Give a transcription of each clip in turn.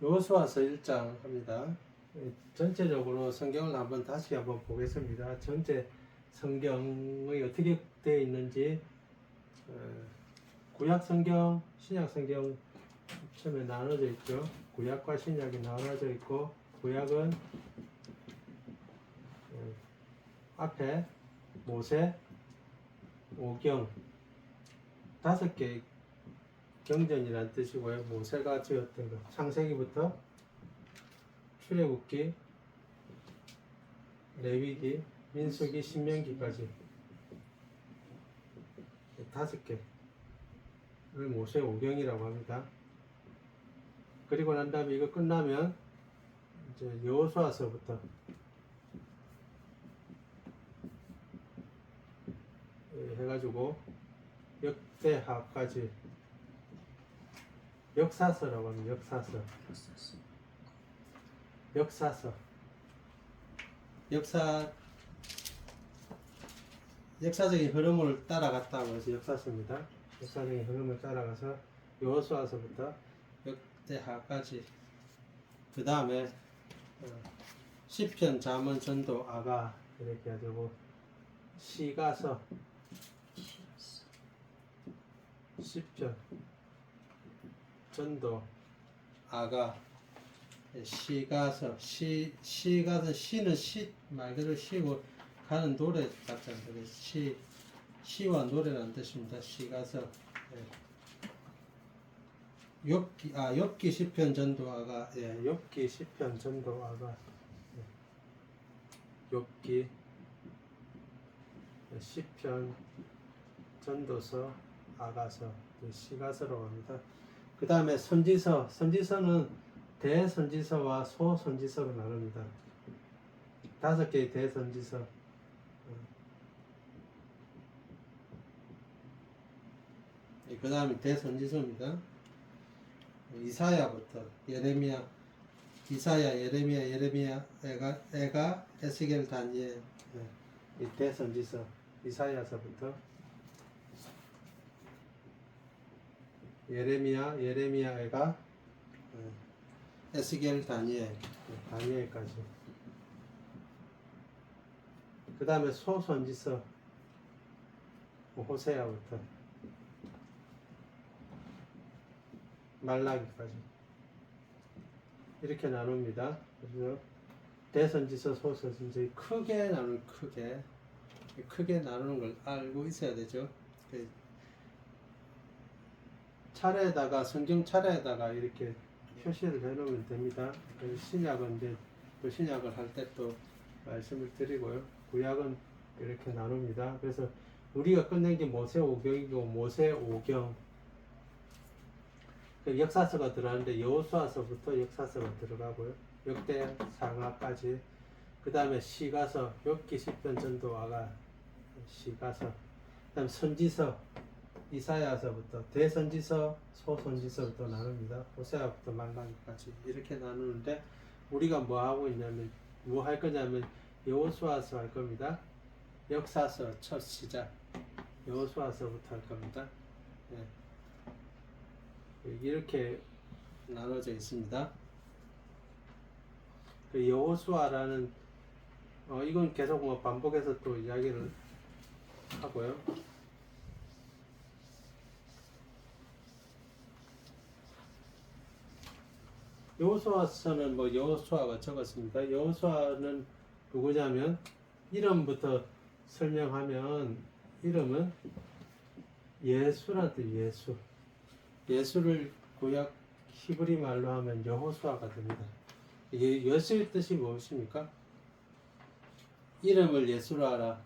여호수아서 1장 합니다. 전체적으로 성경을 다시 한번 보겠습니다. 전체 성경이 어떻게 되어 있는지 구약 성경, 신약 성경 처음에 나눠져 있죠. 구약과 신약이 나눠져 있고 구약은 앞에 모세, 오경 5개 경전이란 뜻이고요. 모세가 지었던 것, 창세기부터 출애굽기, 레위기, 민수기, 신명기까지 5개를 모세 오경이라고 합니다. 그리고 난 다음에 이거 끝나면 이제 여호수아서부터 해가지고 역대하까지 역사서라고 합니다. 역사서 역사적인 흐름을 따라갔다고 해서 역사서입니다. 역사적인 흐름을 따라가서 여호수아서부터 역대하까지 그 다음에 시편, 잠언, 전도, 아가 이렇게 해가지고 시가서, 시편, 전도, 아가, 시가서, 시가서, 시는 말 그대로 시고 가는 노래 같지 않습니까? 시와 노래라는 뜻입니다. 시가서. 욥기, 시편, 전도, 아가. 욥기, 시편, 전도, 아가. 욥기, 시편, 전도서, 아가서, 시가서라고 합니다. 그 다음에 선지서는 대선지서와 소선지서로 나눕니다. 5개의 대선지서. 그 다음에 대선지서입니다. 이사야부터 이사야, 예레미야, 에가, 에스겔, 다니엘, 이 대선지서, 이사야서부터 예레미야, 에가, 에스겔, 다니엘까지. 그 다음에 소선지서, 호세아부터 말라기까지 이렇게 나눕니다. 그래서 대선지서, 소선지서 크게 나누는 걸 알고 있어야 되죠. 차례에다가 성경 차례에다가 이렇게 표시를 해놓으면 됩니다. 신약은 이제 또 신약을 할 때 또 말씀을 드리고요. 구약은 이렇게 나눕니다. 그래서 우리가 끝낸 게 모세오경이고 모세오경 역사서가 들어가는데 여호수아서부터 역사서가 들어가고요. 역대상하까지. 그 다음에 시가서, 욥기, 시편, 전도, 아가, 시가서. 그 다음에 선지서, 이사야서부터 대선지서, 소선지서부터 나눕니다. 호세아부터 말라기까지 이렇게 나누는데 우리가 뭐 하고 있냐면 뭐 할 거냐면 여호수아서 할 겁니다. 역사서 첫 시작 여호수아서부터 할 겁니다. 이렇게 나눠져 있습니다. 그 여호수아라는 이건 계속 뭐 반복해서 또 이야기를 하고요. 여호수아서는 뭐 여호수아가 적었습니다. 여호수아는 누구냐면 이름부터 설명하면 이름은 예수라는 뜻, 예수를 구약 히브리 말로 하면 여호수아가 됩니다. 이게 예수의 뜻이 무엇입니까? 이름을 예수로 하라.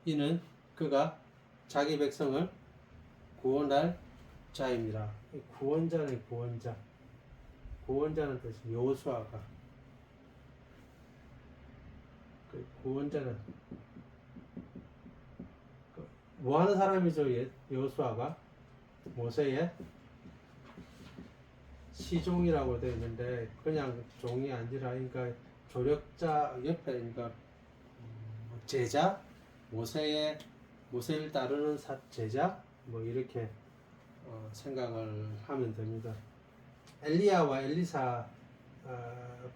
이는 그가 자기 백성을 구원할 자입니다. 구원자는 구원자는 뜻이 여호수아가 구원자는 뭐 하는 사람이죠? 여호수아가 모세의 시종이라고 되어 있는데 그냥 종이 아니라 그러니까 조력자 옆에 그러니까 제자 모세를 따르는 제자 뭐 이렇게 생각을 하면 됩니다. 엘리야와 엘리사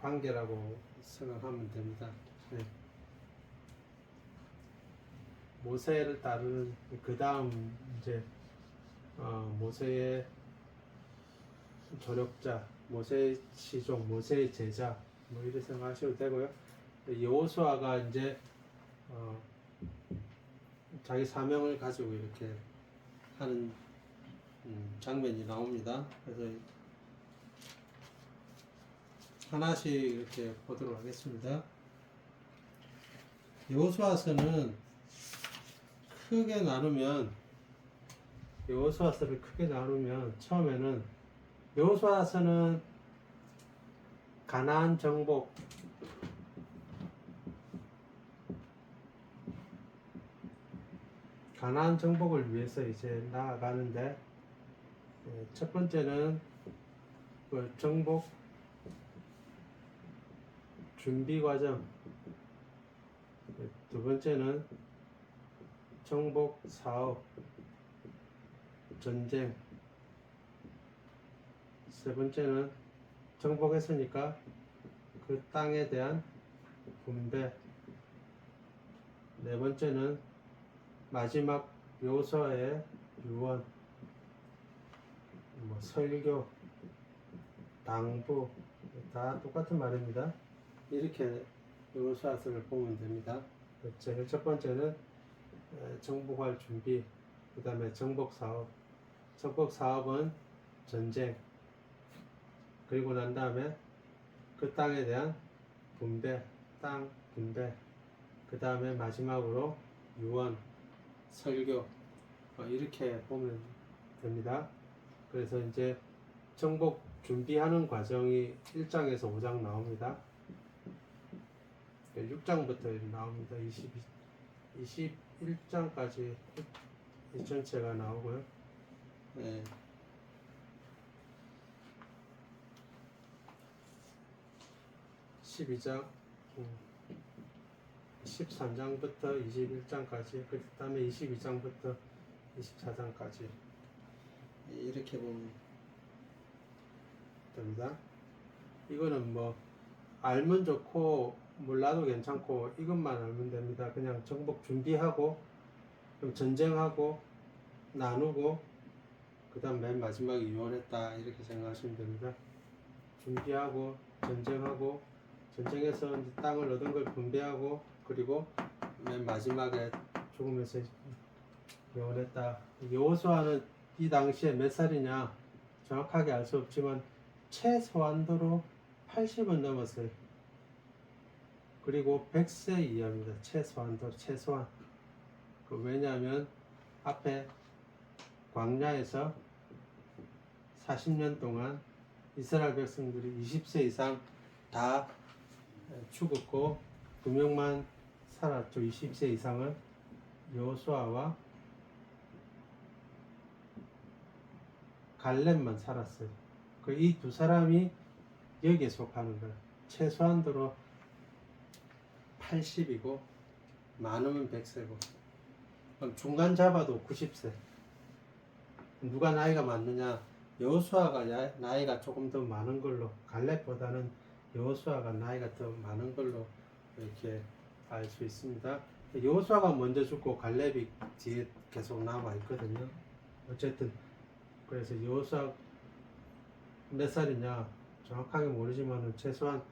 관계라고 생각하면 됩니다. 네. 모세를 따르는 그 다음 이제 모세의 조력자, 모세의 시종, 모세의 제자 뭐 이렇게 생각하셔도 되고요. 여호수아가 이제 자기 사명을 가지고 이렇게 하는 장면이 나옵니다. 그래서 하나씩 이렇게 보도록 하겠습니다. 여호수아서는 여호수아서를 크게 나누면 처음에는 여호수아서는 가나안 정복, 가나안 정복을 위해서 이제 나아가는데 첫 번째는 그 정복 준비 과정, 두 번째는 정복 사업, 전쟁, 세 번째는 정복했으니까 그 땅에 대한 분배, 네 번째는 마지막 여호수아의 유언, 뭐 설교, 당부 다 똑같은 말입니다. 이렇게 여호수아서를 보면 됩니다. 첫 번째는 정복할 준비, 그 다음에 정복 사업. 정복 사업은 전쟁. 그리고 난 다음에 그 땅에 대한 분배, 땅 분배. 그 다음에 마지막으로 유언, 설교. 이렇게 보면 됩니다. 그래서 이제 정복 준비하는 과정이 1장에서 5장 나옵니다. 6장부터 나옵니다. 21장까지 이 전체가 나오고요. 네. 12장, 13장부터 21장까지, 그 다음에 22장부터 24장까지 이렇게 보면 됩니다. 이거는 뭐 알면 좋고 몰라도 괜찮고 이것만 알면 됩니다. 그냥 정복 준비하고 그럼 전쟁하고 나누고 그 다음 맨 마지막에 유언했다 이렇게 생각하시면 됩니다. 준비하고 전쟁하고 전쟁에서 이제 땅을 얻은 걸 분배하고 그리고 맨 마지막에 죽으면서 유언했다. 여호수아는 이 당시에 몇 살이냐 정확하게 알 수 없지만 최소한도로 80은 넘었어요. 그리고 100세 이하입니다. 최소한. 왜냐하면 앞에 광야에서 40년 동안 이스라엘 백성들이 20세 이상 다 죽었고 2명만 살았죠. 20세 이상은 여호수아와 갈렙만 살았어요. 이 두 사람이 여기에 속하는 거예요. 최소한도로 80이고 많으면 100세고 그럼 중간 잡아도 90세. 누가 나이가 많느냐? 여호수아가 나이가 조금 더 많은 걸로, 갈렙보다는 여호수아가 나이가 더 많은 걸로 이렇게 알 수 있습니다. 여호수아가 먼저 죽고 갈렙이 뒤에 계속 남아 있거든요. 어쨌든 그래서 여호수아 몇 살이냐 정확하게 모르지만은 최소한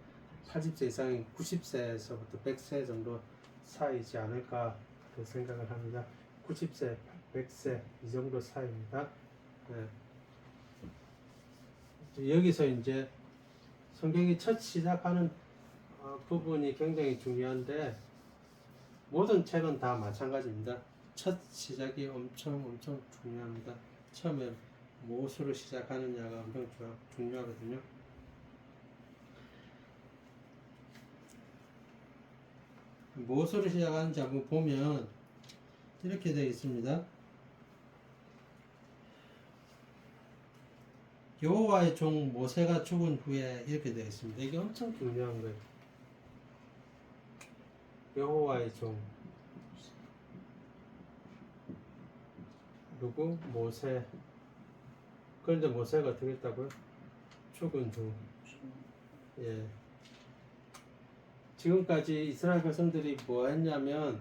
80세 이상인 90세에서부터 100세 정도 사이지 않을까 그 생각을 합니다. 90세, 100세 이 정도 사이입니다. 네. 여기서 이제 성경이 첫 시작하는 부분이 굉장히 중요한데 모든 책은 다 마찬가지입니다. 첫 시작이 엄청 중요합니다. 처음에 무엇으로 시작하느냐가 엄청 중요하거든요. 무엇으로 시작하는지 한번 보면 이렇게 되어 있습니다. 여호와의 종 모세가 죽은 후에 이렇게 되어 있습니다. 이게 엄청 중요한 거예요. 여호와의 종 누구? 모세. 그런데 모세가 어떻게 했다고요? 죽은 종. 예. 지금까지 이스라엘 백성들이 뭐 했냐면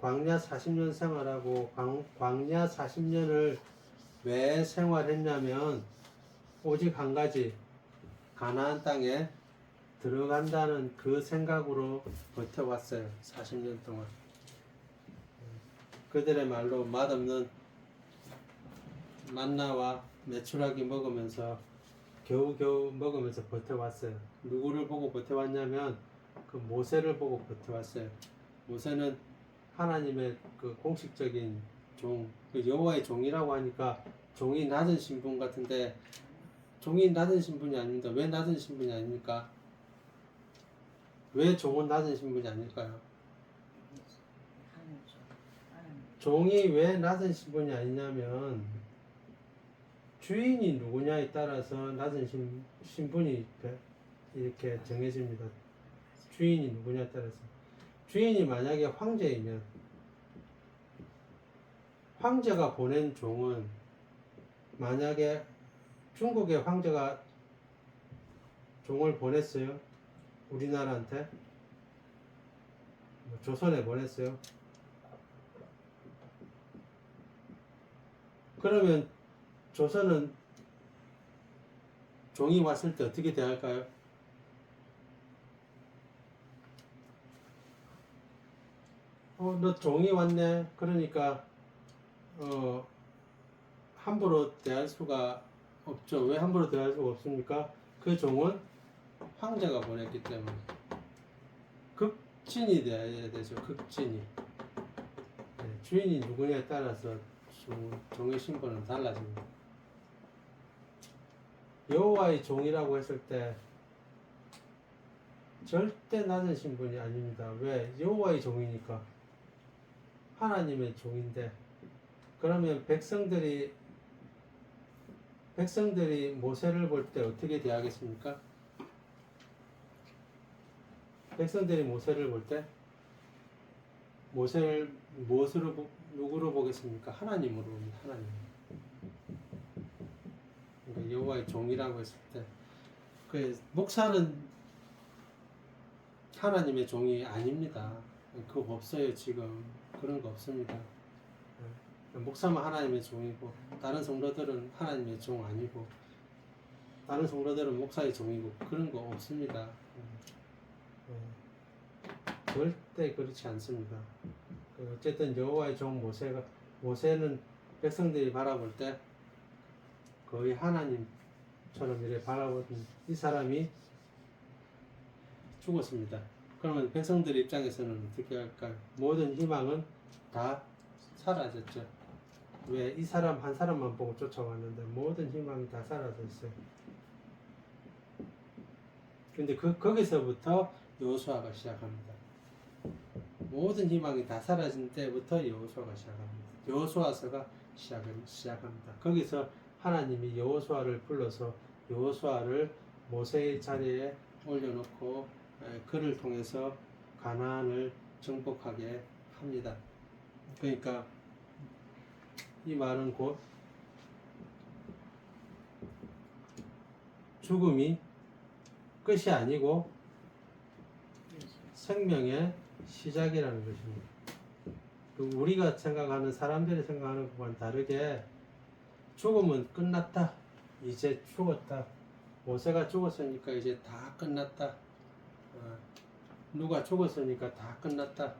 광야 40년 생활하고 광야 40년을 왜 생활했냐면 오직 한 가지 가나안 땅에 들어간다는 그 생각으로 버텨왔어요. 40년 동안. 그들의 말로 맛없는 만나와 메추라기 먹으면서 겨우겨우 먹으면서 버텨왔어요. 누구를 보고 버텨왔냐면 그 모세를 보고 버텨왔어요. 모세는 하나님의 그 공식적인 종, 그 여호와의 종이라고 하니까 종이 낮은 신분 같은데 종이 낮은 신분이 아닙니다. 왜 낮은 신분이 아닙니까? 왜 종은 낮은 신분이 아닐까요? 종이 왜 낮은 신분이 아니냐면 주인이 누구냐에 따라서 낮은 신분이 이렇게 정해집니다. 주인이 누구냐에 따라서. 주인이 만약에 황제이면 황제가 보낸 종은 만약에 중국의 황제가 종을 보냈어요. 우리나라한테 조선에 보냈어요. 그러면 조선은 종이 왔을 때 어떻게 대할까요? 너 종이 왔네. 그러니까 함부로 대할 수가 없죠. 왜 함부로 대할 수가 없습니까? 그 종은 황제가 보냈기 때문에 극진이 돼야 되죠. 극진이. 네, 주인이 누구냐에 따라서 종의 신분은 달라집니다. 여호와의 종이라고 했을 때 절대 낮은 신분이 아닙니다. 왜? 여호와의 종이니까. 하나님의 종인데. 그러면 백성들이 모세를 볼 때 어떻게 대하겠습니까? 백성들이 모세를 볼 때 모세를 누구로 보겠습니까? 하나님으로 봅니다. 하나님. 그러니까 여호와의 종이라고 했을 때, 그 목사는 하나님의 종이 아닙니다. 그거 없어요. 지금 그런 거 없습니다. 목사만 하나님의 종이고 다른 성도들은 하나님의 종 아니고 다른 성도들은 목사의 종이고 그런 거 없습니다. 절대 그렇지 않습니다. 어쨌든 여호와의 종 모세는 백성들이 바라볼 때 거의 하나님처럼 이렇게 바라보던 이 사람이 죽었습니다. 그러면 백성들 입장에서는 어떻게 할까요? 모든 희망은 다 사라졌죠. 왜? 이 사람 한 사람만 보고 쫓아왔는데 모든 희망이 다 사라졌어요. 근데 거기서부터 여호수아가 시작합니다. 모든 희망이 다 사라진 때부터 여호수아가 시작합니다. 여호수아서가 시작합니다. 거기서 하나님이 여호수아를 불러서 여호수아를 모세의 자리에 올려놓고 그를 통해서 가나안을 정복하게 합니다. 그러니까 이 말은 곧 죽음이 끝이 아니고 생명의 시작이라는 것입니다. 우리가 생각하는 사람들이 생각하는 것과는 다르게 죽음은 끝났다. 이제 죽었다. 모세가 죽었으니까 이제 다 끝났다. 누가 죽었으니까 다 끝났다.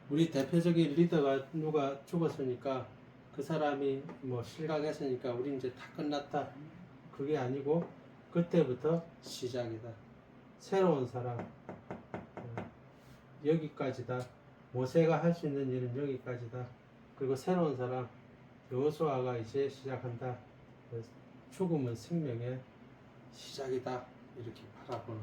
우리 대표적인 리더가 누가 죽었으니까 그 사람이 뭐 실각했으니까 우리 이제 다 끝났다. 그게 아니고 그때부터 시작이다. 새로운 사람. 여기까지다. 모세가 할 수 있는 일은 여기까지다. 그리고 새로운 사람 여호수아가 이제 시작한다. 죽음은 생명의 시작이다. 이렇게 바라보는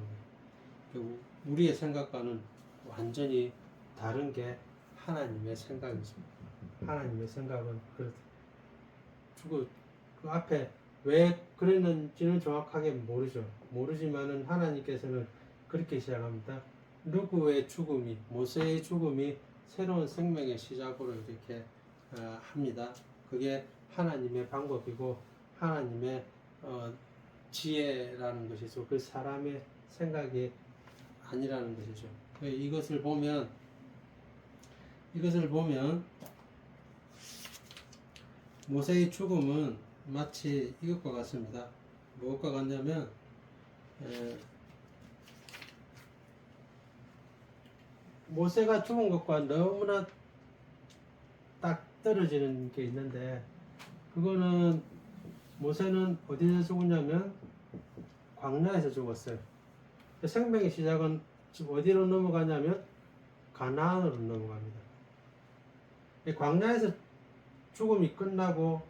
거예요. 우리의 생각과는 완전히 다른 게 하나님의 생각이십니다. 하나님의 생각은 그렇다. 그 앞에 왜 그랬는지는 정확하게 모르지만은 하나님께서는 그렇게 시작합니다. 누구의 죽음이, 모세의 죽음이 새로운 생명의 시작으로 이렇게 합니다. 그게 하나님의 방법이고 하나님의 지혜라는 것이죠. 그 사람의 생각이 아니라는 것이죠. 이것을 보면 모세의 죽음은 마치 이것과 같습니다. 무엇과 같냐면 모세가 죽은 것과 너무나 딱 떨어지는 게 있는데, 그거는 모세는 어디서 죽었냐면 광야에서 죽었어요. 생명의 시작은 지금 어디로 넘어가냐면 가나안으로 넘어갑니다. 광야에서 죽음이 끝나고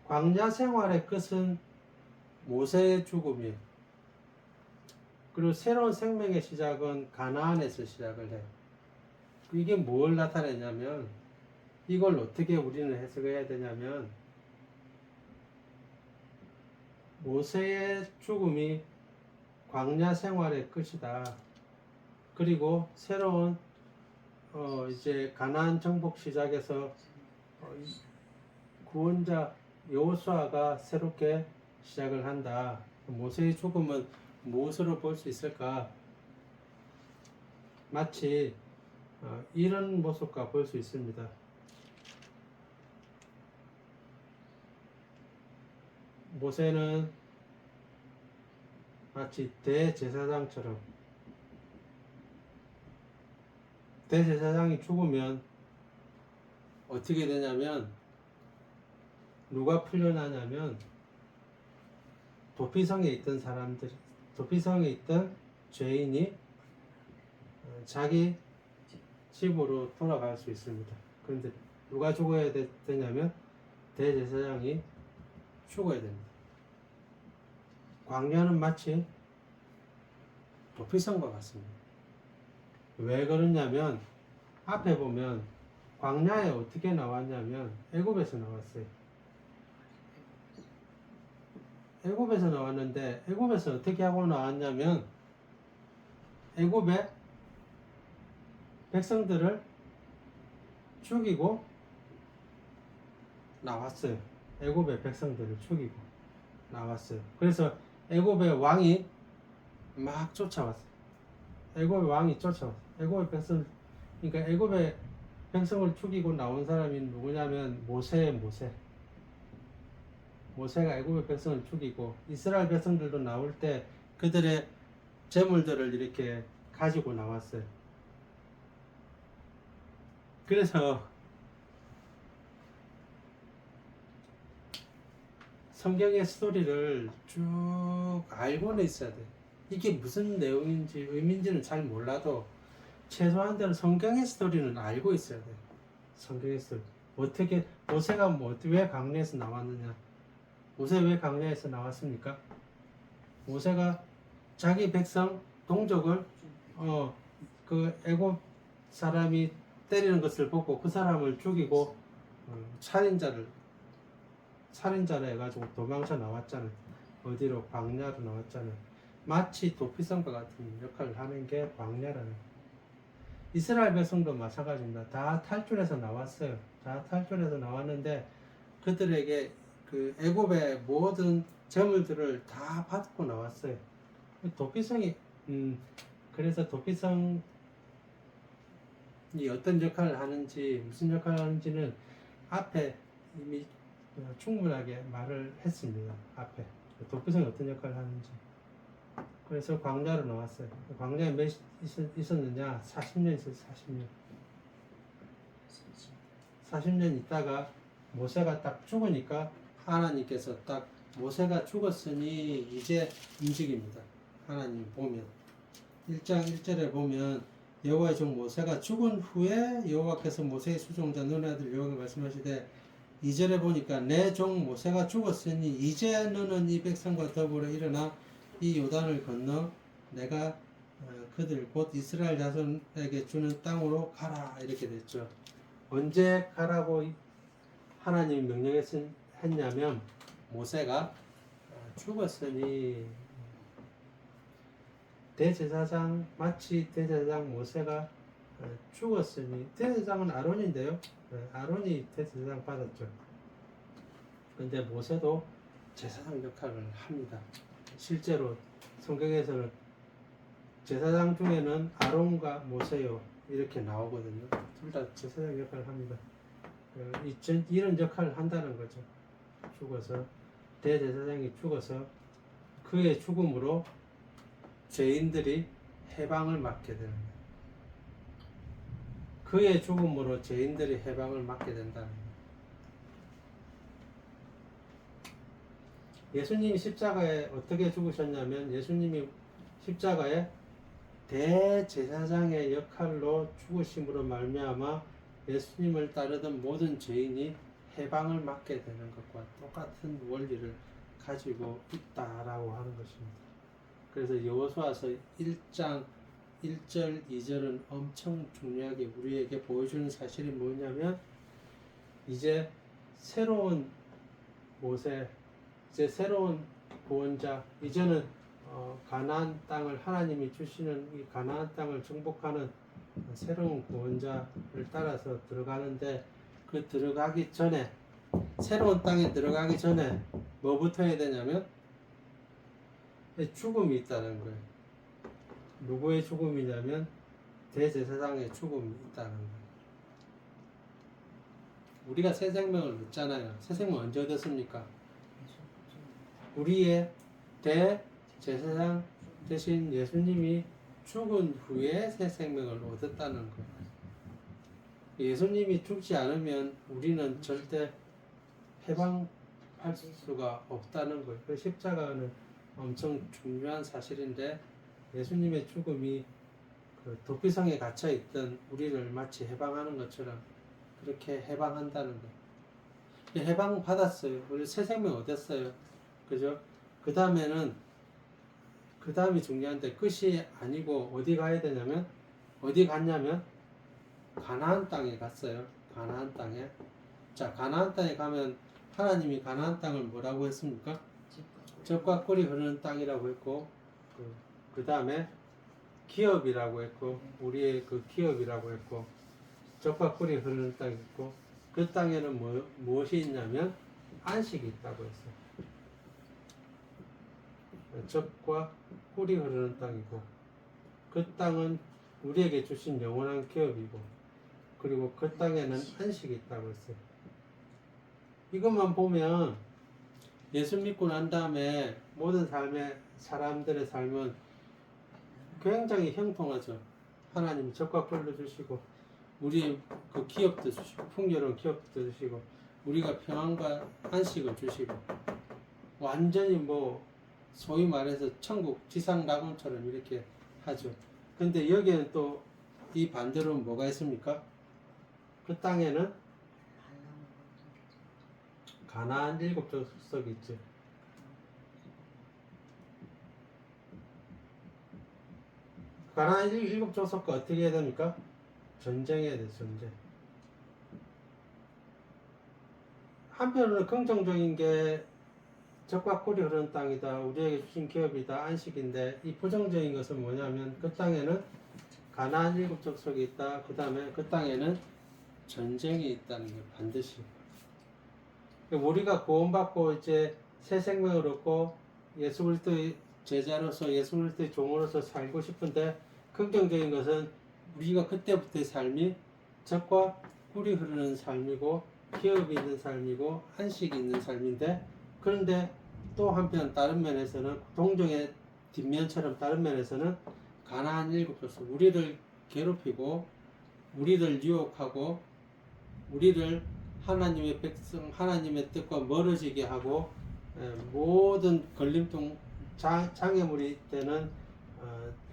광야 생활의 끝은 모세의 죽음이에요. 그리고 새로운 생명의 시작은 가나안에서 시작을 해요. 이게 뭘 나타내냐면, 이걸 어떻게 우리는 해석해야 되냐면, 모세의 죽음이 광야 생활의 끝이다. 그리고 새로운 이제 가나안 정복 시작에서 구원자 여호수아가 새롭게 시작을 한다. 모세의 죽음은 무엇으로 볼 수 있을까? 마치 이런 모습과 볼 수 있습니다. 모세는 마치 대제사장처럼, 대제사장이 죽으면 어떻게 되냐면 누가 풀려나냐면 도피성에 있던 사람들, 도피성에 있던 죄인이 자기 집으로 돌아갈 수 있습니다. 그런데 누가 죽어야 되냐면 대제사장이 죽어야 됩니다. 광야는 마치 도피성과 같습니다. 왜 그러냐면 앞에 보면 광야에 어떻게 나왔냐면 애굽에서 나왔어요. 애굽에서 나왔는데 애굽에서 어떻게 하고 나왔냐면 애굽의 백성들을 죽이고 나왔어요. 애굽의 백성들을 죽이고 나왔어요. 그래서 애굽의 왕이 막 쫓아왔어요. 애굽의 왕이 쫓아왔어요. 애굽의 백성, 그러니까 애굽의 백성을 죽이고 나온 사람이 누구냐면 모세가 애굽의 백성을 죽이고, 이스라엘 백성들도 나올 때 그들의 재물들을 이렇게 가지고 나왔어요. 그래서 성경의 스토리를 쭉 알고는 있어야 돼. 이게 무슨 내용인지 의미인지는 잘 몰라도 최소한대로 성경의 스토리는 알고 있어야 돼. 성경의 스토리. 어떻게 모세가 왜 광야에서 나왔느냐? 모세 왜 광야에서 나왔습니까? 모세가 자기 백성 동족을 그 애굽 사람이 때리는 것을 보고 그 사람을 죽이고 살인자를 해가지고 도망쳐 나왔잖아요. 어디로? 광야로 나왔잖아요. 마치 도피성과 같은 역할을 하는 게 광야라는. 이스라엘 백성도 마찬가지입니다. 다 탈출해서 나왔어요. 다 탈출해서 나왔는데 그들에게 그 애굽의 모든 재물들을 다 받고 나왔어요. 도피성이 그래서 도피성이 어떤 역할을 하는지, 무슨 역할을 하는지는 앞에 이미 충분하게 말을 했습니다. 앞에 도피성이 어떤 역할을 하는지. 그래서 광야로 나왔어요. 광야에 몇 있었느냐? 40년 있었어요. 40년 있다가 모세가 딱 죽으니까 하나님께서 딱 모세가 죽었으니 이제 움직입니다. 하나님 보면 1장 1절에 보면 여호와의 종 모세가 죽은 후에 여호와께서 모세의 수종자 너의 아들 여호와께 말씀하시되, 2절에 보니까 내 종 모세가 죽었으니 이제 너는 이 백성과 더불어 일어나 이 요단을 건너 내가 그들 곧 이스라엘 자손에게 주는 땅으로 가라, 이렇게 됐죠. 언제 가라고 하나님이 명령했냐면 모세가 죽었으니, 마치 대제사장 모세가 죽었으니, 대제사장은 아론인데요. 아론이 대제사장 받았죠. 근데 모세도 제사장 역할을 합니다. 실제로 성경에서는 제사장 중에는 아론과 모세요 이렇게 나오거든요. 둘 다 제사장 역할을 합니다. 이런 역할을 한다는 거죠. 죽어서 대제사장이 죽어서 그의 죽음으로 죄인들이 해방을 맞게 되는 거예요. 그의 죽음으로 죄인들이 해방을 맞게 된다는 거예요. 예수님이 십자가에 어떻게 죽으셨냐면 예수님이 십자가에 대제사장의 역할로 죽으심으로 말미암아 예수님을 따르던 모든 죄인이 해방을 맞게 되는 것과 똑같은 원리를 가지고 있다라고 하는 것입니다. 그래서 여호수아서 1장 1절 2절은 엄청 중요하게 우리에게 보여주는 사실이 뭐냐면 이제 새로운 모세, 이제 새로운 구원자, 이제는 가나안 땅을 하나님이 주시는 이 가나안 땅을 정복하는 새로운 구원자를 따라서 들어가는데 그 들어가기 전에 새로운 땅에 들어가기 전에 뭐부터 해야 되냐면 죽음이 있다는 거예요. 누구의 죽음이냐면 대제사장의 죽음이 있다는 거예요. 우리가 새 생명을 얻잖아요. 새 생명 언제 얻었습니까? 우리의 대제사장 대신 예수님이 죽은 후에 새 생명을 얻었다는 거예요. 예수님이 죽지 않으면 우리는 절대 해방할 수가 없다는 거예요. 그 십자가는 엄청 중요한 사실인데 예수님의 죽음이 그 도피성에 갇혀 있던 우리를 마치 해방하는 것처럼 그렇게 해방한다는 거예요. 해방 받았어요. 우리 새 생명 얻었어요. 그죠? 그 다음에는 그 다음이 중요한데 끝이 아니고 어디 가야 되냐면 어디 갔냐면 가나안 땅에 갔어요. 가나안 땅에. 자, 가나안 땅에 가면 하나님이 가나안 땅을 뭐라고 했습니까? 젖과 꿀이 흐르는 땅이라고 했고 그 다음에 기업이라고 했고 우리의 그 기업이라고 했고 젖과 꿀이 흐르는 땅이 있고 그 땅에는 무엇이 있냐면 안식이 있다고 했어요. 젖과 꿀이 흐르는 땅이고 그 땅은 우리에게 주신 영원한 기업이고 그리고 그 땅에는 안식이 있다고 했어요. 이것만 보면 예수 믿고 난 다음에 모든 사람들의 삶은 굉장히 형통하죠. 하나님이 젖과 꿀도 주시고 우리의 그 기업도 주시고 풍요로운 기업도 주시고 우리가 평안과 안식을 주시고 완전히 소위 말해서 천국 지상낙원처럼 이렇게 하죠. 근데 여기에는 또 이 반대로 뭐가 있습니까? 그 땅에는 가나안 7족속이 있죠. 가나안 7족속과 어떻게 해야 됩니까? 전쟁해야 돼, 전쟁. 한편으로는 긍정적인 게 젖과 꿀이 흐르는 땅이다. 우리에게 주신 기업이다. 안식인데 이 부정적인 것은 뭐냐면 그 땅에는 가나안 7족속이 있다. 그 다음에 그 땅에는 전쟁이 있다는 게 반드시. 우리가 구원받고 이제 새 생명을 얻고 예수 그리스도의 제자로서 예수 그리스도의 종으로서 살고 싶은데 긍정적인 것은 우리가 그때부터의 삶이 젖과 꿀이 흐르는 삶이고 기업이 있는 삶이고 안식이 있는 삶인데 그런데 또 한편 다른 면에서는 동정의 뒷면처럼 다른 면에서는 가나안 7족속 우리를 괴롭히고 우리를 유혹하고 우리를 하나님의 백성 하나님의 뜻과 멀어지게 하고 모든 걸림돌 장애물이 되는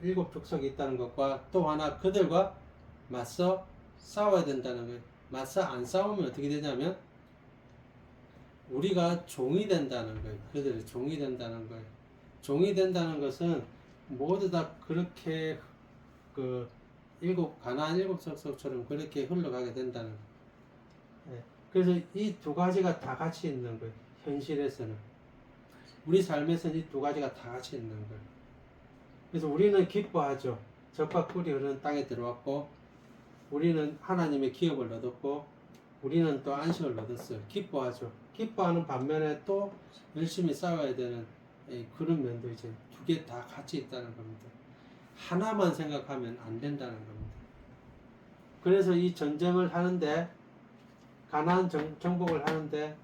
7족속이 있다는 것과 또 하나 그들과 맞서 싸워야 된다는 거예요. 맞서 안 싸우면 어떻게 되냐면 우리가 종이 된다는 거예요. 그들의 종이 된다는 거예요. 종이 된다는 것은 모두 다 그렇게 가나안 7족속처럼 그렇게 흘러가게 된다는 거예요. 그래서 이 두 가지가 다 같이 있는 거예요. 현실에서는 우리 삶에서는 이 두 가지가 다 같이 있는 거예요. 그래서 우리는 기뻐하죠. 젖과 꿀이 흐르는 땅에 들어왔고 우리는 하나님의 기업을 얻었고 우리는 또 안식을 얻었어요. 기뻐하죠. 기뻐하는 반면에 또 열심히 싸워야 되는 그런 면도 이제 두 개 다 같이 있다는 겁니다. 하나만 생각하면 안 된다는 겁니다. 그래서 이 전쟁을 하는데 가나안 정복을 하는데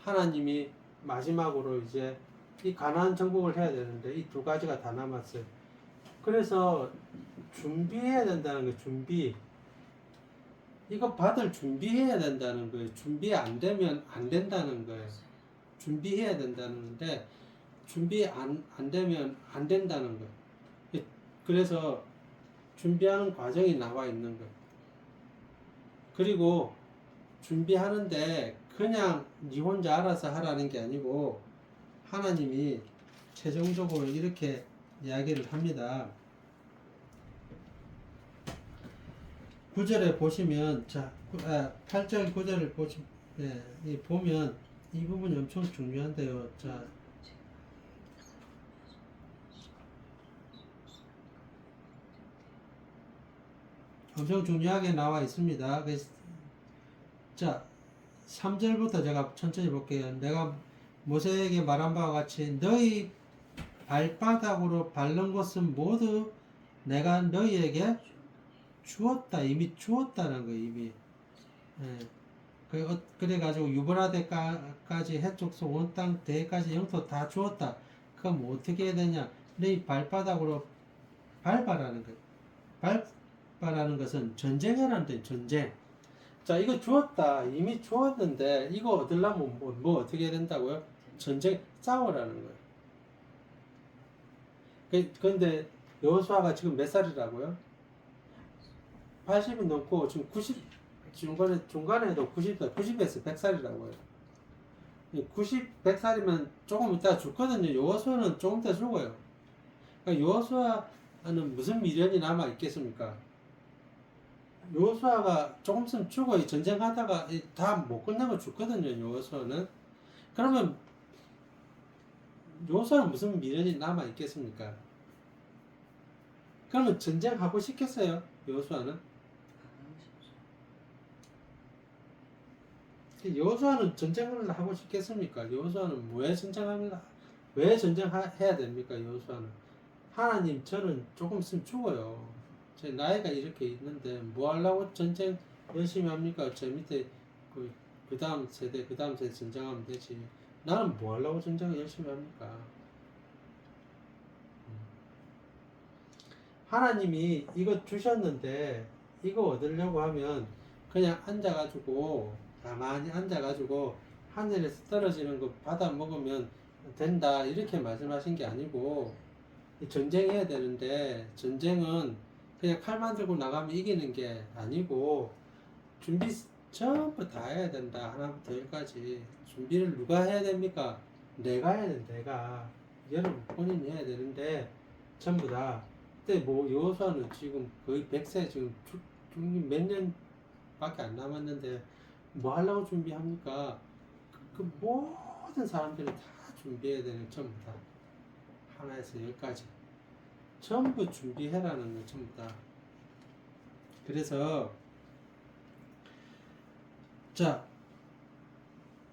하나님이 마지막으로 이제 이 가나안 정복을 해야 되는데 이 두 가지가 다 남았어요. 그래서 준비해야 된다는 거예요. 준비. 이거 받을 준비해야 된다는 거예요. 준비 안 되면 안 된다는 거예요. 준비해야 된다는데 준비 안 되면 안 된다는 거예요. 그래서 준비하는 과정이 나와 있는 거예요. 그리고 준비하는데 그냥 니 혼자 알아서 하라는 게 아니고 하나님이 최종적으로 이렇게 이야기를 합니다. 9절에 보시면, 자, 8절 9절을 보면 이 부분이 엄청 중요한데요. 자, 엄청 중요하게 나와 있습니다. 자, 3절부터 제가 천천히 볼게요. 내가 모세에게 말한 바와 같이 너희 발바닥으로 밟는 곳은 모두 내가 너희에게 주었다. 이미 주었다는 거예요. 이미. 그래가지고 유브라데까지 해족소 온 땅 대까지 영토 다 주었다. 그럼 어떻게 해야 되냐? 너희 발바닥으로 밟아라는 거예요. 밟아라는 것은 전쟁이라는 뜻. 전쟁. 자, 이거 주었다. 이미 주었는데 이거 얻으려면 뭐 어떻게 해야 된다고요? 전쟁 싸우라는 거예요. 그런데 여호수아가 지금 몇 살이라고요? 80이 넘고 지금 90 중간에도 90에서 100살이라고요. 90, 100살이면 조금 이따 죽거든요. 여호수아는 조금 이따 죽어요. 그러니까 여호수아는 무슨 미련이 남아 있겠습니까? 여호수아가 조금 있으면 죽어요. 전쟁하다가 다 못 끝나고 죽거든요. 여호수아는. 그러면 여호수아는 무슨 미련이 남아 있겠습니까? 그러면 전쟁하고 싶겠어요? 여호수아는? 여호수아는 전쟁을 하고 싶겠습니까? 여호수아는 왜 전쟁해야 됩니까? 여호수아는 하나님 저는 조금 있으면 죽어요. 제 나이가 이렇게 있는데 뭐 하려고 전쟁 열심히 합니까? 제 밑에 그 다음 세대 전쟁하면 되지. 나는 뭐 하려고 전쟁을 열심히 합니까? 하나님이 이거 주셨는데 이거 얻으려고 하면 그냥 앉아가지고 가만히 앉아가지고 하늘에서 떨어지는 거 받아 먹으면 된다 이렇게 말씀하신 게 아니고 전쟁해야 되는데 전쟁은 그냥 칼만 들고 나가면 이기는 게 아니고 준비 전부 다 해야 된다. 하나부터 열까지 준비를 누가 해야 됩니까? 내가 해야 돼. 내가 여러분 본인이 해야 되는데 전부 다 그때 뭐 여호수아는 지금 거의 100세 지금 몇 년밖에 안 남았는데 뭐 하려고 준비합니까? 그 모든 사람들이 다 준비해야 되는 전부 다 하나에서 열까지 전부 준비해라는 거 전부 다. 그래서 자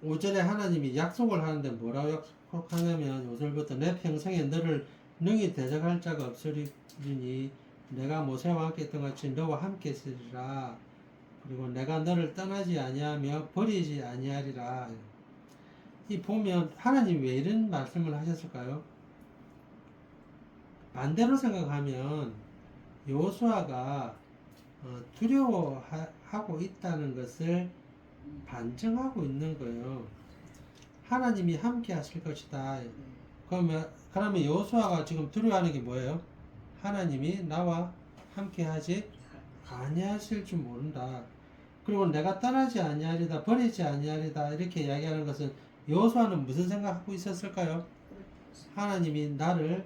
5절에 하나님이 약속을 하는데 뭐라고 약속하냐면 5절부터 내 평생에 너를 능히 대적할 자가 없으리니 내가 모세와 함께 했던 같이 너와 함께 있으리라. 그리고 내가 너를 떠나지 아니하며 버리지 아니하리라. 이 보면 하나님 왜 이런 말씀을 하셨을까요? 반대로 생각하면 여호수아가 두려워하고 있다는 것을 반증하고 있는 거예요. 하나님이 함께 하실 것이다. 그러면 여호수아가 지금 두려워하는 게 뭐예요? 하나님이 나와 함께 하지 아니하실 줄 모른다. 그리고 내가 떠나지 아니하리다, 버리지 아니하리다 이렇게 이야기하는 것은 여호수아는 무슨 생각하고 있었을까요? 하나님이 나를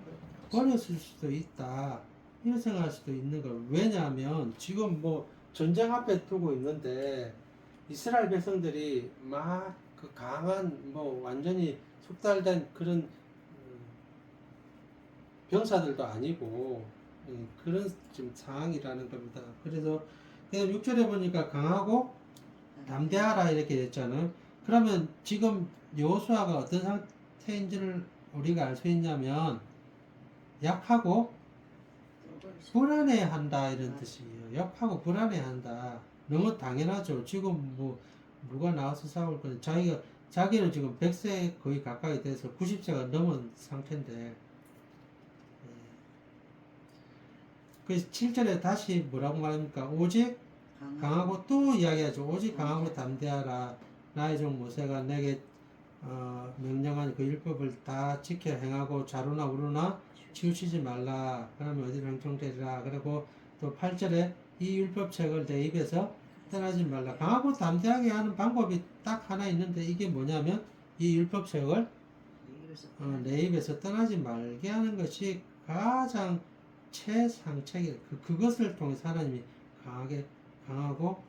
버렸을 수도 있다. 이런 생각할 수도 있는 거예요. 왜냐하면 지금 뭐 전쟁 앞에 두고 있는데 이스라엘 백성들이 막 그 강한 뭐 완전히 숙달된 그런 병사들도 아니고 그런 지금 상황이라는 겁니다. 그래서 6절에 보니까 강하고 담대하라 이렇게 됐잖아요. 그러면 지금 여호수아가 어떤 상태인지를 우리가 알 수 있냐면 약하고 불안해한다 이런 뜻이에요. 약하고 불안해한다. 너무 당연하죠. 지금 뭐 누가 나와서 싸울 거는 자기는 지금 100세 거의 가까이 돼서 90세가 넘은 상태인데 그 7절에 다시 뭐라고 말합니까? 오직 강하고 또 이야기하죠. 오직 강하고 담대하라. 나의 종 모세가 내게 명령한 그 율법을 다 지켜 행하고 좌로나 우로나 치우치지 말라. 그러면 어디로 형통되리라. 그리고 또 8절에 이 율법책을 내 입에서 떠나지 말라. 강하고 담대하게 하는 방법이 딱 하나 있는데 이게 뭐냐면 이 율법책을 내 입에서 떠나지 말게 하는 것이 가장 최상책이에요. 그것을 통해서 하나님이 강하고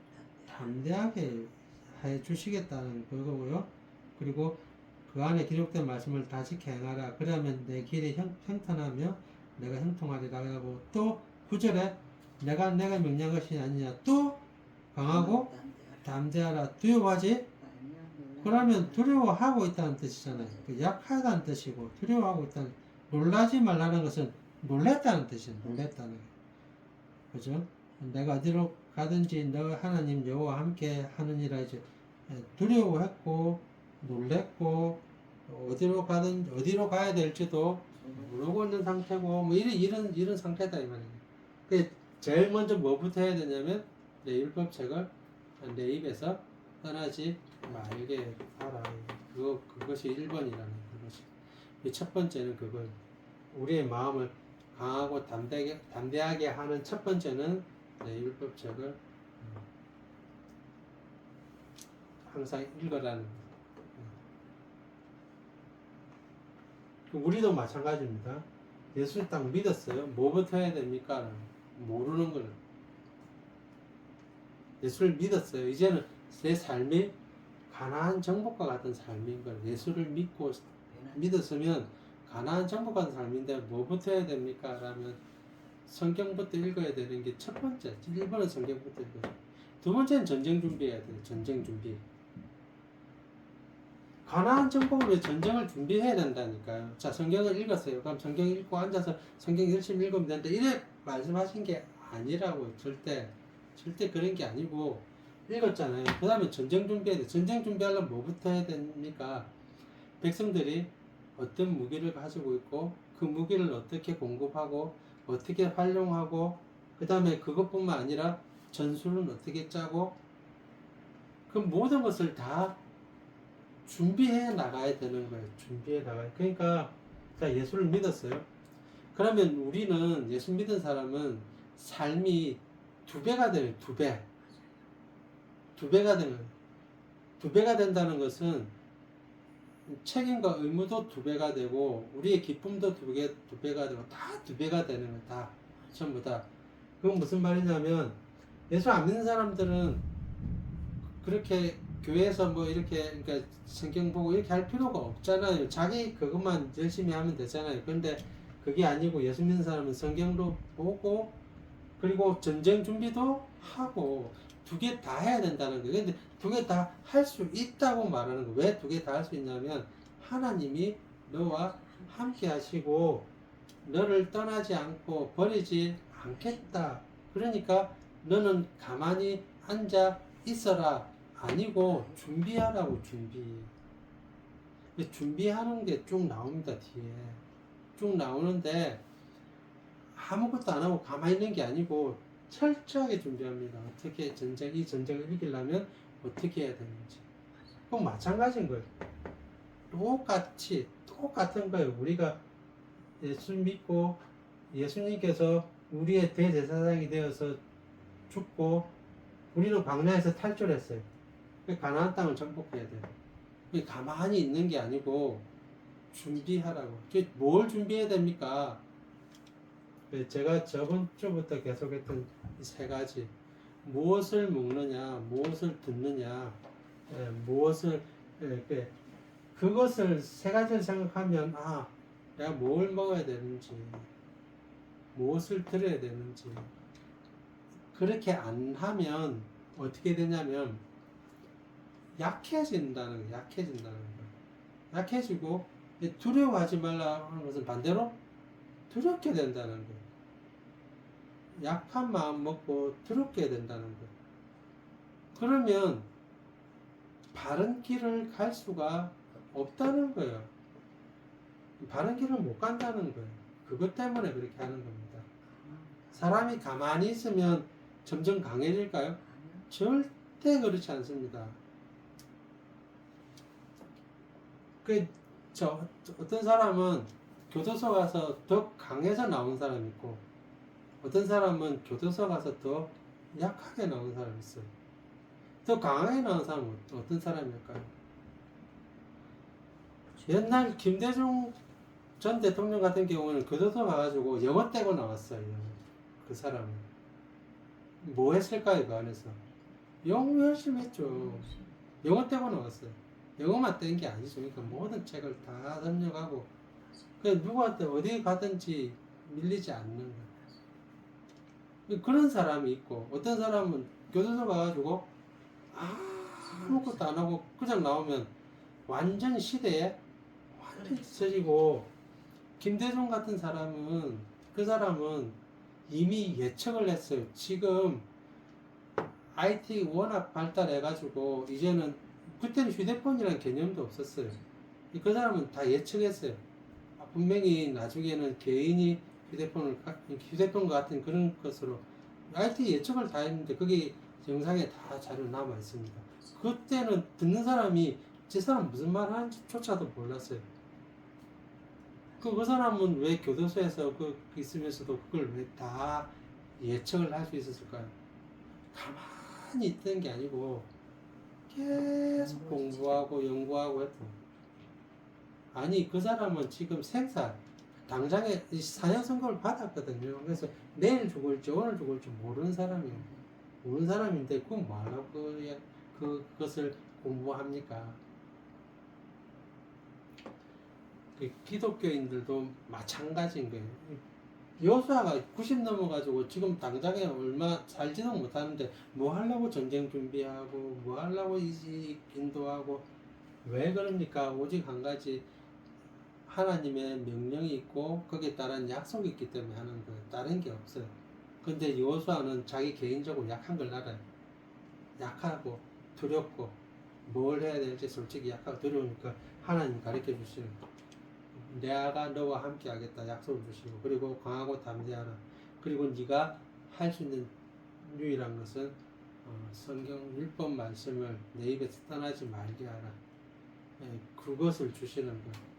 담대하게 해 주시겠다는 그거고요. 그리고 그 안에 기록된 말씀을 다 지켜 행하라. 그러면 내 길이 형통하며 내가 형통하리라. 하고 또 9절에 내가 명령한 것이 아니냐. 또 강하고 담대하라. 두려워하지? 그러면 두려워하고 있다는 뜻이잖아요. 약하다는 뜻이고 두려워하고 있다는 놀라지 말라는 것은 놀랬다는 뜻이에요. 놀랬다는 거. 그죠? 내가 어디로 가든지 너 하나님 여호와 함께 하느니라. 이제 두려워했고 놀랬고 어디로 가야 될지도 모르고 있는 상태고 뭐 이런 상태다 이 말이에요. 그 제일 먼저 뭐부터 해야 되냐면 내 율법책을 내 입에서 떠나지 말게 하라. 그것이 1번이라는 그것이. 첫 번째는 그걸 우리의 마음을 강하고 담대하게 하는 첫 번째는 내 율법책을 항상 읽어라는 거예요. 우리도 마찬가지입니다. 예수를 딱 믿었어요. 뭐부터 해야 됩니까? 모르는 거는. 예수를 믿었어요. 이제는 내 삶이 가나안 정복과 같은 삶인 거예요. 예수를 믿었으면 가나안 정복과 같은 삶인데 뭐부터 해야 됩니까? 라면 성경부터 읽어야 되는 게 첫 번째. 1번은 성경부터 읽어요. 두 번째는 전쟁 준비해야 돼요. 전쟁 준비. 가나안 정복을 위해 전쟁을 준비해야 된다니까요. 자, 성경을 읽었어요. 그럼 성경 읽고 앉아서 성경 열심히 읽으면 되는데 이래 말씀하신 게 아니라고요. 절대 그런 게 아니고 읽었잖아요. 그 다음에 전쟁 준비해야 돼. 전쟁 준비하려면 뭐부터 해야 됩니까? 백성들이 어떤 무기를 가지고 있고 그 무기를 어떻게 공급하고 어떻게 활용하고 그 다음에 그것뿐만 아니라 전술은 어떻게 짜고 그 모든 것을 다 준비해 나가야 되는 거예요. 준비해 나가야. 그러니까 자, 예수를 믿었어요. 그러면 우리는 예수 믿은 사람은 삶이 2배가 되는 2배. 2배가 되는 2배가 된다는 것은 책임과 의무도 2배가 되고 우리의 기쁨도 2배가 되고 다 2배가 되는 거예요. 다 전부 다. 그건 무슨 말이냐면 예수 안 믿는 사람들은 그렇게 교회에서 뭐 이렇게 그러니까 성경 보고 이렇게 할 필요가 없잖아요. 자기 그것만 열심히 하면 되잖아요. 그런데 그게 아니고 예수 믿는 사람은 성경도 보고 그리고 전쟁 준비도 하고 2개 다 해야 된다는 거예요. 근데 2개 다 할 수 있다고 말하는 거예요. 왜 2개 다 할 수 있냐면 하나님이 너와 함께 하시고 너를 떠나지 않고 버리지 않겠다. 그러니까 너는 가만히 앉아 있어라. 아니고 준비하라고. 준비하는 게 쭉 나옵니다. 뒤에 쭉 나오는데 아무것도 안 하고 가만히 있는 게 아니고 철저하게 준비합니다. 어떻게 이 전쟁을 이기려면 어떻게 해야 되는지. 그건 마찬가지인 거예요. 똑같은 거예요. 우리가 예수 믿고 예수님께서 우리의 대제사장이 되어서 죽고 우리는 광야에서 탈출했어요. 가나안 땅을 정복해야 돼요. 가만히 있는 게 아니고 준비하라고. 뭘 준비해야 됩니까? 제가 저번 주부터 계속했던 이 3가지. 무엇을 먹느냐, 무엇을 듣느냐, 무엇을 그것을 3가지를 생각하면 내가 뭘 먹어야 되는지, 무엇을 들어야 되는지. 그렇게 안 하면 어떻게 되냐면 약해진다는 거, 약해진다는 거. 약해지고 두려워하지 말라 하는 것은 반대로 두렵게 된다는 거. 약한 마음 먹고 두렵게 된다는 거. 그러면 바른 길을 갈 수가 없다는 거예요. 바른 길을 못 간다는 거예요. 그것 때문에 그렇게 하는 겁니다. 사람이 가만히 있으면 점점 강해질까요? 절대 그렇지 않습니다. 어떤 사람은 교도소 가서 더 강해서 나온 사람이 있고, 어떤 사람은 교도소 가서 더 약하게 나온 사람이 있어요. 더 강하게 나온 사람은 어떤 사람일까요? 옛날 김대중 전 대통령 같은 경우는 교도소 가가지고 영어 떼고 나왔어요. 그 사람은. 뭐 했을까요, 그 안에서? 영어 열심히 했죠. 영어 떼고 나왔어요. 영어만 뗀 게 아니죠. 그러니까 모든 책을 다 섭렵하고, 그냥 누구한테 어디 가든지 밀리지 않는 거예요. 그런 사람이 있고, 어떤 사람은 교도소 가가지고 아무것도 안 하고 그냥 나오면 완전 시대에 완전히 찢어지고, 김대중 같은 사람은, 그 사람은 이미 예측을 했어요. 지금 IT 워낙 발달해가지고 이제는, 그때는 휴대폰이라는 개념도 없었어요. 그 사람은 다 예측했어요. 분명히 나중에는 개인이 휴대폰과 같은 그런 것으로 IT 예측을 다 했는데 그게 영상에 다 자료 남아 있습니다. 그때는 듣는 사람이 저 사람 무슨 말 하는지조차도 몰랐어요. 그 사람은 왜 교도소에서 있으면서도 그걸 왜 다 예측을 할 수 있었을까요? 가만히 있던 게 아니고 계속 공부하고 연구하고 했던. 아니, 그 사람은 지금 생사 당장에 사형 선고를 받았거든요. 그래서 내일 죽을지 오늘 죽을지 모르는 사람이에요. 모르는 사람인데 그건 뭐하려고 그것을 공부합니까? 기독교인들도 마찬가지인 거예요. 여수아가 90 넘어가지고 지금 당장에 얼마 살지도 못하는데 뭐 하려고 전쟁 준비하고 뭐 하려고 이직 인도하고. 왜 그럽니까? 오직 한 가지, 하나님의 명령이 있고 거기에 따른 약속이 있기 때문에 하는 거예요. 다른 게 없어요. 근데 여호수아는 자기 개인적으로 약한 걸 알아요. 약하고 두렵고 뭘 해야 될지 솔직히 약하고 두려우니까 하나님 가르쳐 주시는 거예요. 내가 너와 함께 하겠다 약속을 주시고, 그리고 강하고 담대하라. 그리고 네가 할 수 있는 유일한 것은 성경 율법 말씀을 내 입에서 떠나지 말게 하라. 그것을 주시는 거예요.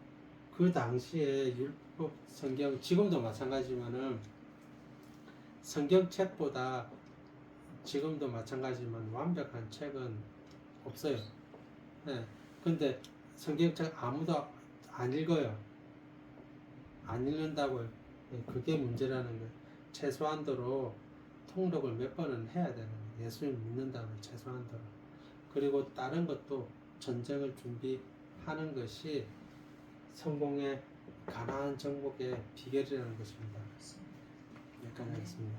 그 당시에 율법 성경, 지금도 마찬가지지만은 성경책보다 지금도 마찬가지지만 완벽한 책은 없어요. 근데 성경책 아무도 안 읽어요. 안 읽는다고요. 그게 문제라는 거예요. 최소한도로 통독을 몇 번은 해야 되는 거예요. 예수님 믿는다면 최소한도로. 그리고 다른 것도 전쟁을 준비하는 것이 성공의 가나안 정복의 비결이라는 것입니다. 여기까지 하겠습니다.